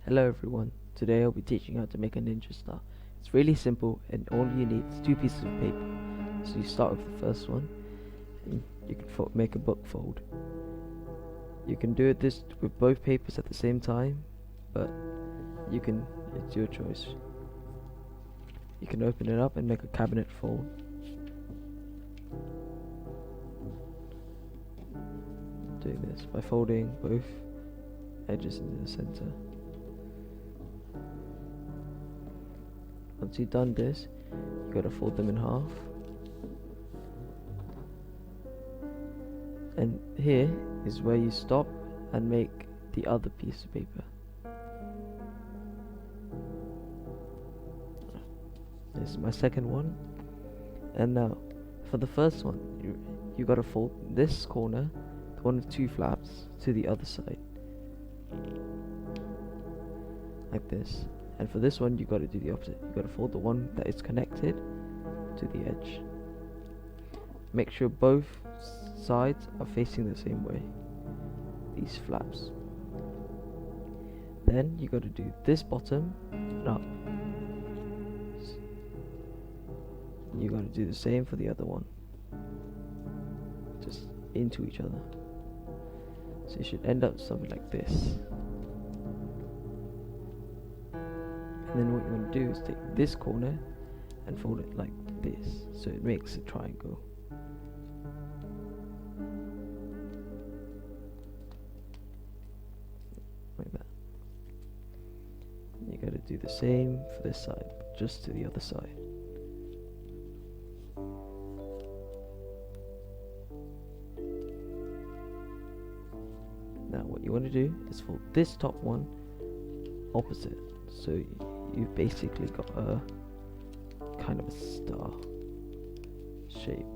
Hello everyone, today I'll be teaching you how to make a ninja star. It's really simple and all you need is two pieces of paper. So you start with the first one and you can make a book fold. You can do this with both papers at the same time, but it's your choice. You can open it up and make a cabinet fold. Doing this by folding both edges into the center. Once you've done this, you gotta fold them in half. And here is where you stop and make the other piece of paper. This is my second one. And now, for the first one, you gotta fold this corner, the one with two flaps, to the other side. Like this. And for this one, you gotta do the opposite. You gotta fold the one that is connected to the edge. Make sure both sides are facing the same way. These flaps. Then you gotta do this bottom and up. You gotta do the same for the other one. Just into each other. So you should end up something like this. And then what you want to do is take this corner and fold it like this, so it makes a triangle. Like that. And you gotta do the same for this side, but just to the other side. Now what you want to do is fold this top one opposite, so you've basically got a kind of a star shape.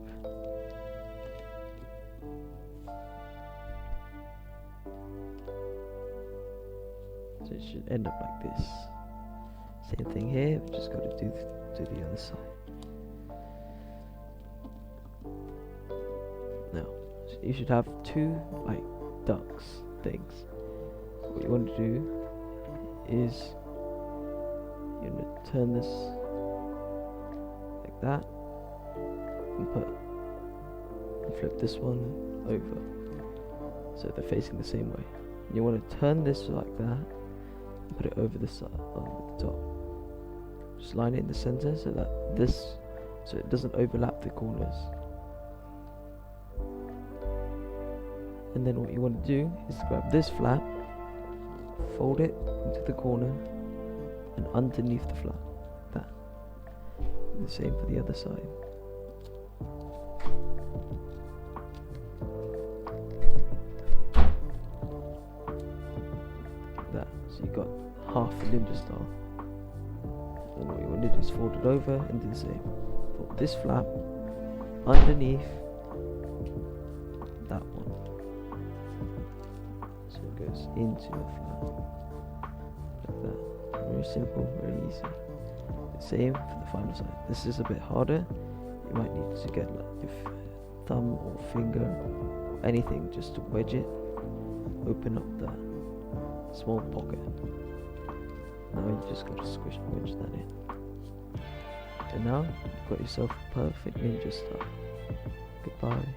So it should end up like this. Same thing here, we just got to do to the other side. Now, so you should have two like ducks things. What you want to do is you're going to turn this like that and flip this one over so they're facing the same way. And you want to turn this like that and put it over the side, over the top. Just line it in the center so it doesn't overlap the corners. And then what you want to do is grab this flap, fold it into the corner and underneath the flap, that. And the same for the other side. That. So you got half a ninja star. And what you want to do is fold it over and do the same. Fold this flap underneath that one. So it goes into the flap. Like that. Very simple, very easy. Same for the final side. This is a bit harder. You might need to get like your thumb or finger or anything just to wedge it. Open up that small pocket. Now you just got to wedge that in. And now you've got yourself a perfect ninja star. Goodbye.